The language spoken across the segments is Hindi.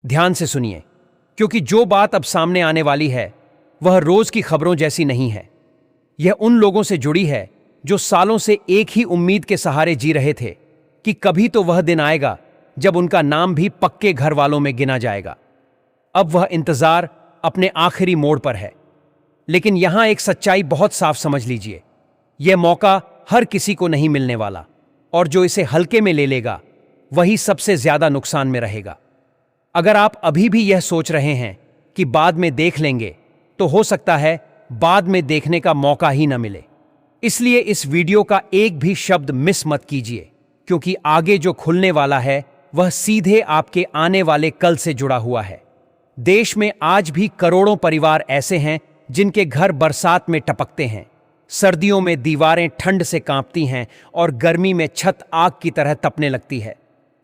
ध्यान से सुनिए, क्योंकि जो बात अब सामने आने वाली है वह रोज की खबरों जैसी नहीं है। यह उन लोगों से जुड़ी है जो सालों से एक ही उम्मीद के सहारे जी रहे थे कि कभी तो वह दिन आएगा जब उनका नाम भी पक्के घर वालों में गिना जाएगा। अब वह इंतजार अपने आखिरी मोड़ पर है। लेकिन यहां एक सच्चाई बहुत साफ समझ लीजिए, यह मौका हर किसी को नहीं मिलने वाला, और जो इसे हल्के में ले लेगा वही सबसे ज्यादा नुकसान में रहेगा। अगर आप अभी भी यह सोच रहे हैं कि बाद में देख लेंगे, तो हो सकता है बाद में देखने का मौका ही न मिले। इसलिए इस वीडियो का एक भी शब्द मिस मत कीजिए, क्योंकि आगे जो खुलने वाला है वह सीधे आपके आने वाले कल से जुड़ा हुआ है। देश में आज भी करोड़ों परिवार ऐसे हैं जिनके घर बरसात में टपकते हैं, सर्दियों में दीवारें ठंड से कांपती हैं और गर्मी में छत आग की तरह तपने लगती है।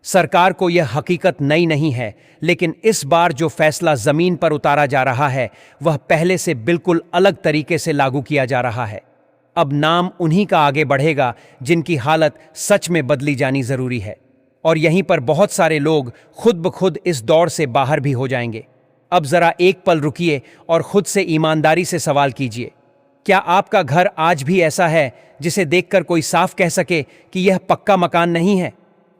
सरकार को यह हकीकत नई नहीं है, लेकिन इस बार जो फैसला जमीन पर उतारा जा रहा है वह पहले से बिल्कुल अलग तरीके से लागू किया जा रहा है। अब नाम उन्हीं का आगे बढ़ेगा जिनकी हालत सच में बदली जानी जरूरी है, और यहीं पर बहुत सारे लोग खुद ब खुद इस दौड़ से बाहर भी हो जाएंगे। अब जरा एक पल रुकिए और खुद से ईमानदारी से सवाल कीजिए, क्या आपका घर आज भी ऐसा है जिसे देखकर कोई साफ कह सके कि यह पक्का मकान नहीं है?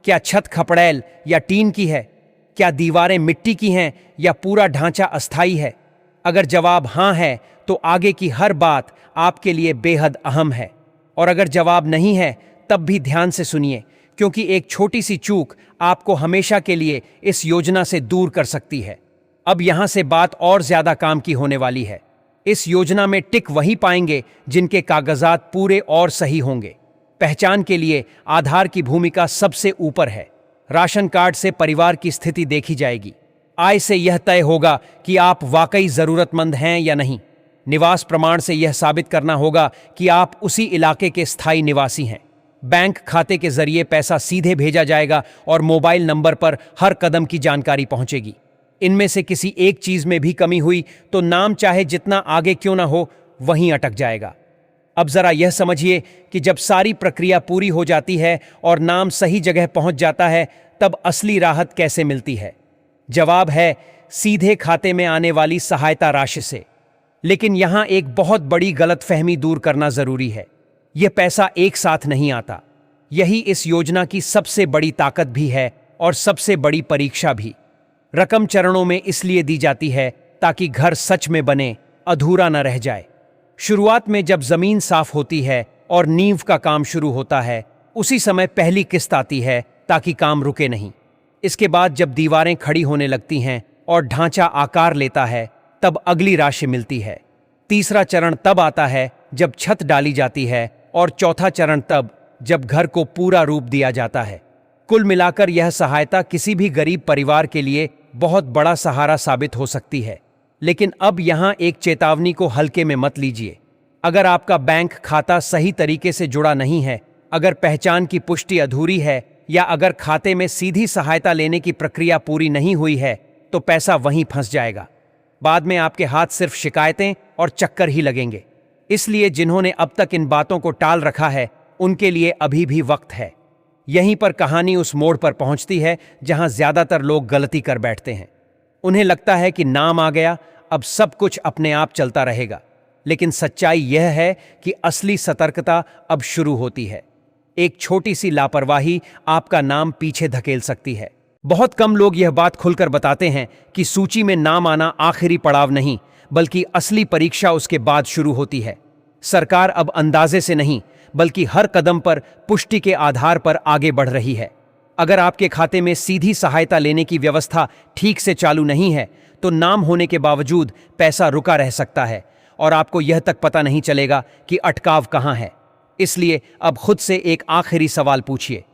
क्या छत खपड़ैल या टीन की है? क्या दीवारें मिट्टी की हैं या पूरा ढांचा अस्थाई है? अगर जवाब हां है तो आगे की हर बात आपके लिए बेहद अहम है, और अगर जवाब नहीं है तब भी ध्यान से सुनिए, क्योंकि एक छोटी सी चूक आपको हमेशा के लिए इस योजना से दूर कर सकती है। अब यहां से बात और ज्यादा काम की होने वाली है। इस योजना में टिक वही पाएंगे जिनके कागजात पूरे और सही होंगे। पहचान के लिए आधार की भूमिका सबसे ऊपर है। राशन कार्ड से परिवार की स्थिति देखी जाएगी। आय से यह तय होगा कि आप वाकई जरूरतमंद हैं या नहीं। निवास प्रमाण से यह साबित करना होगा कि आप उसी इलाके के स्थायी निवासी हैं। बैंक खाते के जरिए पैसा सीधे भेजा जाएगा और मोबाइल नंबर पर हर कदम की जानकारी पहुंचेगी। इनमें से किसी एक चीज में भी कमी हुई तो नाम चाहे जितना आगे क्यों ना हो वहीं अटक जाएगा। अब जरा यह समझिए कि जब सारी प्रक्रिया पूरी हो जाती है और नाम सही जगह पहुंच जाता है, तब असली राहत कैसे मिलती है? जवाब है सीधे खाते में आने वाली सहायता राशि से। लेकिन यहां एक बहुत बड़ी गलतफहमी दूर करना जरूरी है। यह पैसा एक साथ नहीं आता। यही इस योजना की सबसे बड़ी ताकत भी है और सबसे बड़ी परीक्षा भी। रकम चरणों में इसलिए दी जाती है ताकि घर सच में बने, अधूरा न रह जाए। शुरुआत में जब जमीन साफ होती है और नींव का काम शुरू होता है, उसी समय पहली किस्त आती है ताकि काम रुके नहीं। इसके बाद जब दीवारें खड़ी होने लगती हैं और ढांचा आकार लेता है, तब अगली राशि मिलती है। तीसरा चरण तब आता है जब छत डाली जाती है, और चौथा चरण तब जब घर को पूरा रूप दिया जाता है। कुल मिलाकर यह सहायता किसी भी गरीब परिवार के लिए बहुत बड़ा सहारा साबित हो सकती है। लेकिन अब यहां एक चेतावनी को हल्के में मत लीजिए। अगर आपका बैंक खाता सही तरीके से जुड़ा नहीं है, अगर पहचान की पुष्टि अधूरी है, या अगर खाते में सीधी सहायता लेने की प्रक्रिया पूरी नहीं हुई है, तो पैसा वहीं फंस जाएगा। बाद में आपके हाथ सिर्फ शिकायतें और चक्कर ही लगेंगे। इसलिए जिन्होंने अब तक इन बातों को टाल रखा है, उनके लिए अभी भी वक्त है। यहीं पर कहानी उस मोड़ पर पहुंचती है जहां ज्यादातर लोग गलती कर बैठते हैं। उन्हें लगता है कि नाम आ गया, अब सब कुछ अपने आप चलता रहेगा। लेकिन सच्चाई यह है कि असली सतर्कता अब शुरू होती है। एक छोटी सी लापरवाही आपका नाम पीछे धकेल सकती है। बहुत कम लोग यह बात खुलकर बताते हैं कि सूची में नाम आना आखिरी पड़ाव नहीं, बल्कि असली परीक्षा उसके बाद शुरू होती है। सरकार अब अंदाजे से नहीं, बल्कि हर कदम पर पुष्टि के आधार पर आगे बढ़ रही है। अगर आपके खाते में सीधी सहायता लेने की व्यवस्था ठीक से चालू नहीं है, तो नाम होने के बावजूद पैसा रुका रह सकता है और आपको यह तक पता नहीं चलेगा कि अटकाव कहां है। इसलिए अब खुद से एक आखिरी सवाल पूछिए,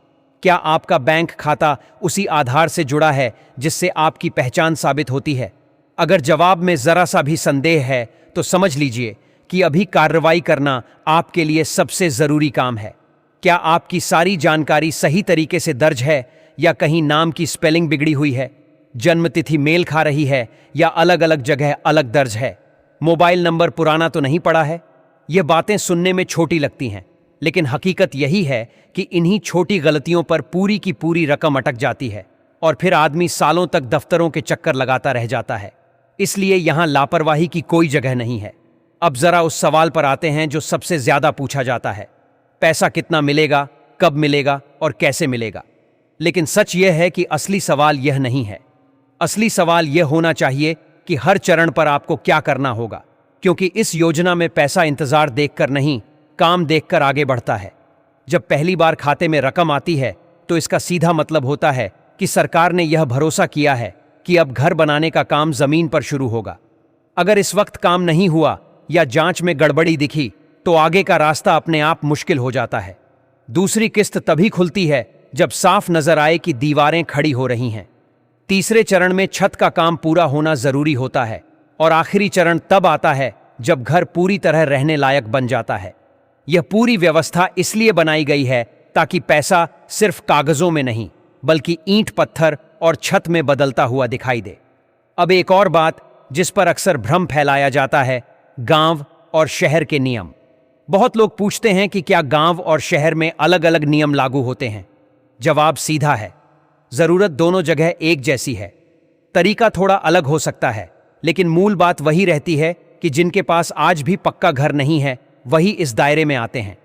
क्या आपका बैंक खाता उसी आधार से जुड़ा है जिससे आपकी पहचान साबित होती है? अगर जवाब में जरा सा भी संदेह है, तो समझ लीजिए कि अभी कार्रवाई करना आपके लिए सबसे जरूरी काम है। क्या आपकी सारी जानकारी सही तरीके से दर्ज है, या कहीं नाम की स्पेलिंग बिगड़ी हुई है, जन्मतिथि मेल खा रही है, या अलग अलग जगह अलग दर्ज है? मोबाइल नंबर पुराना तो नहीं पड़ा है? ये बातें सुनने में छोटी लगती हैं, लेकिन हकीकत यही है कि इन्हीं छोटी गलतियों पर पूरी की पूरी रकम अटक जाती है। और फिर आदमी सालों तक दफ्तरों के चक्कर लगाता रह जाता है। इसलिए यहां लापरवाही की कोई जगह नहीं है। अब जरा उस सवाल पर आते हैं जो सबसे ज्यादा पूछा जाता है, पैसा कितना मिलेगा, कब मिलेगा और कैसे मिलेगा। लेकिन सच यह है कि असली सवाल यह नहीं है। असली सवाल यह होना चाहिए कि हर चरण पर आपको क्या करना होगा, क्योंकि इस योजना में पैसा इंतजार देखकर नहीं, काम देखकर आगे बढ़ता है। जब पहली बार खाते में रकम आती है तो इसका सीधा मतलब होता है कि सरकार ने यह भरोसा किया है कि अब घर बनाने का काम जमीन पर शुरू होगा। अगर इस वक्त काम नहीं हुआ या जांच में गड़बड़ी दिखी तो आगे का रास्ता अपने आप मुश्किल हो जाता है। दूसरी किस्त तभी खुलती है जब साफ नजर आए कि दीवारें खड़ी हो रही हैं। तीसरे चरण में छत का काम पूरा होना जरूरी होता है और आखिरी चरण तब आता है जब घर पूरी तरह रहने लायक बन जाता है। यह पूरी व्यवस्था इसलिए बनाई गई है ताकि पैसा सिर्फ कागजों में नहीं बल्कि ईंट पत्थर और छत में बदलता हुआ दिखाई दे। अब एक और बात जिस पर अक्सर भ्रम फैलाया जाता है, गांव और शहर के नियम। बहुत लोग पूछते हैं कि क्या गांव और शहर में अलग अलग नियम लागू होते हैं। जवाब सीधा है, जरूरत दोनों जगह एक जैसी है। तरीका थोड़ा अलग हो सकता है, लेकिन मूल बात वही रहती है कि जिनके पास आज भी पक्का घर नहीं है वही इस दायरे में आते हैं,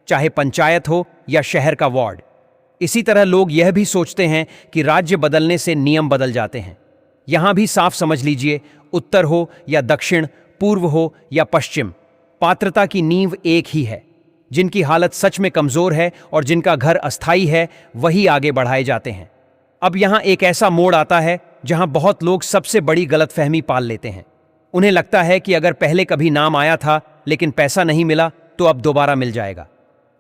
चाहे पंचायत हो या शहर का वार्ड। इसी तरह लोग यह भी सोचते हैं कि राज्य बदलने से नियम बदल जाते हैं। यहां भी साफ समझ लीजिए, उत्तर हो या दक्षिण, पूर्व हो या पश्चिम, पात्रता की नींव एक ही है। जिनकी हालत सच में कमजोर है और जिनका घर अस्थायी है वही आगे बढ़ाए जाते हैं। अब यहां एक ऐसा मोड़ आता है जहां बहुत लोग सबसे बड़ी गलतफहमी पाल लेते हैं। उन्हें लगता है कि अगर पहले कभी नाम आया था लेकिन पैसा नहीं मिला तो अब दोबारा मिल जाएगा।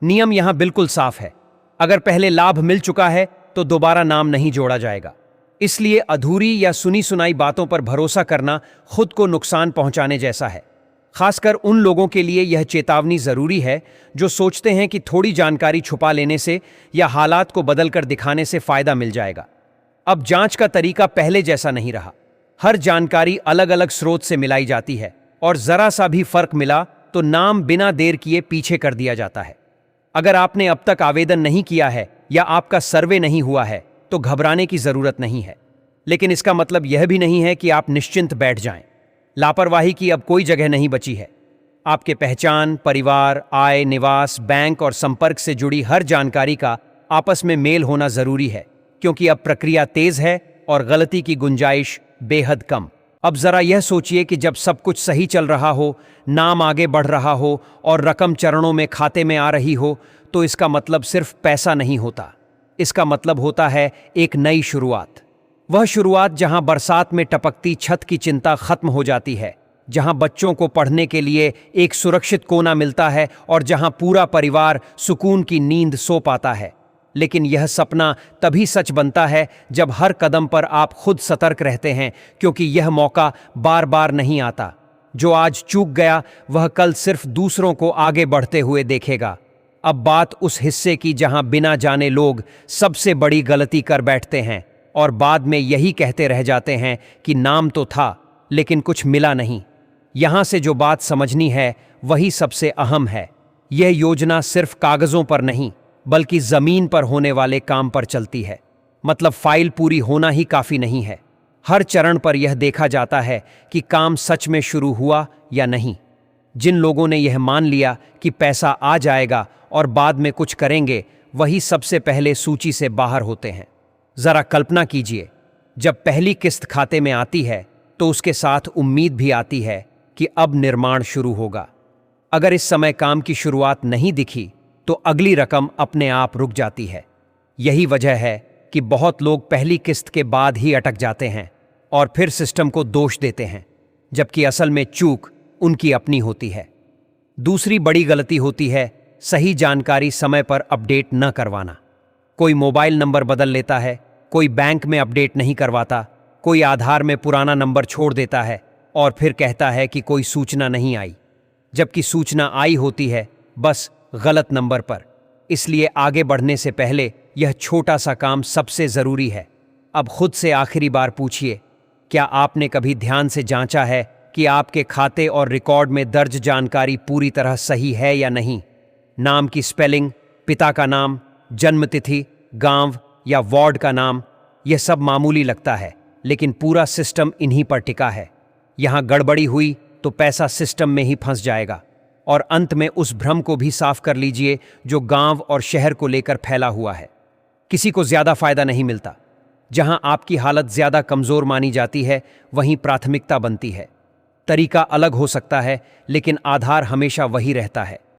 नियम यहां बिल्कुल साफ है, अगर पहले लाभ मिल चुका है तो दोबारा नाम नहीं जोड़ा जाएगा। इसलिए अधूरी या सुनी सुनाई बातों पर भरोसा करना खुद को नुकसान पहुंचाने जैसा है। खासकर उन लोगों के लिए यह चेतावनी जरूरी है जो सोचते हैं कि थोड़ी जानकारी छुपा लेने से या हालात को बदलकर दिखाने से फायदा मिल जाएगा। अब जांच का तरीका पहले जैसा नहीं रहा। हर जानकारी अलग अलग स्रोत से मिलाई जाती है और जरा सा भी फर्क मिला तो नाम बिना देर किए पीछे कर दिया जाता है। अगर आपने अब तक आवेदन नहीं किया है या आपका सर्वे नहीं हुआ है तो घबराने की जरूरत नहीं है, लेकिन इसका मतलब यह भी नहीं है कि आप निश्चिंत बैठ जाएं। लापरवाही की अब कोई जगह नहीं बची है। आपके पहचान, परिवार, आय, निवास, बैंक और संपर्क से जुड़ी हर जानकारी का आपस में मेल होना जरूरी है, क्योंकि अब प्रक्रिया तेज है और गलती की गुंजाइश बेहद कम। अब जरा यह सोचिए कि जब सब कुछ सही चल रहा हो, नाम आगे बढ़ रहा हो और रकम चरणों में खाते में आ रही हो, तो इसका मतलब सिर्फ पैसा नहीं होता। इसका मतलब होता है एक नई शुरुआत। वह शुरुआत जहां बरसात में टपकती छत की चिंता खत्म हो जाती है, जहां बच्चों को पढ़ने के लिए एक सुरक्षित कोना मिलता है और जहां पूरा परिवार सुकून की नींद सो पाता है। लेकिन यह सपना तभी सच बनता है जब हर कदम पर आप खुद सतर्क रहते हैं, क्योंकि यह मौका बार बार नहीं आता। जो आज चूक गया वह कल सिर्फ दूसरों को आगे बढ़ते हुए देखेगा। अब बात उस हिस्से की जहां बिना जाने लोग सबसे बड़ी गलती कर बैठते हैं और बाद में यही कहते रह जाते हैं कि नाम तो था लेकिन कुछ मिला नहीं। यहां से जो बात समझनी है वही सबसे अहम है। यह योजना सिर्फ कागजों पर नहीं बल्कि जमीन पर होने वाले काम पर चलती है। मतलब फाइल पूरी होना ही काफी नहीं है। हर चरण पर यह देखा जाता है कि काम सच में शुरू हुआ या नहीं। जिन लोगों ने यह मान लिया कि पैसा आ जाएगा और बाद में कुछ करेंगे, वही सबसे पहले सूची से बाहर होते हैं। जरा कल्पना कीजिए, जब पहली किस्त खाते में आती है तो उसके साथ उम्मीद भी आती है कि अब निर्माण शुरू होगा। अगर इस समय काम की शुरुआत नहीं दिखी तो अगली रकम अपने आप रुक जाती है। यही वजह है कि बहुत लोग पहली किस्त के बाद ही अटक जाते हैं और फिर सिस्टम को दोष देते हैं, जबकि असल में चूक उनकी अपनी होती है। दूसरी बड़ी गलती होती है सही जानकारी समय पर अपडेट न करवाना। कोई मोबाइल नंबर बदल लेता है, कोई बैंक में अपडेट नहीं करवाता, कोई आधार में पुराना नंबर छोड़ देता है और फिर कहता है कि कोई सूचना नहीं आई, जबकि सूचना आई होती है, बस गलत नंबर पर। इसलिए आगे बढ़ने से पहले यह छोटा सा काम सबसे जरूरी है। अब खुद से आखिरी बार पूछिए, क्या आपने कभी ध्यान से जांचा है कि आपके खाते और रिकॉर्ड में दर्ज जानकारी पूरी तरह सही है या नहीं? नाम की स्पेलिंग, पिता का नाम, जन्मतिथि, गांव या वार्ड का नाम, यह सब मामूली लगता है, लेकिन पूरा सिस्टम इन्हीं पर टिका है। यहां गड़बड़ी हुई तो पैसा सिस्टम में ही फंस जाएगा, और अंत में उस भ्रम को भी साफ कर लीजिए जो गांव और शहर को लेकर फैला हुआ है। किसी को ज्यादा फायदा नहीं मिलता। जहां आपकी हालत ज्यादा कमजोर मानी जाती है, वहीं प्राथमिकता बनती है। तरीका अलग हो सकता है, लेकिन आधार हमेशा वही रहता है।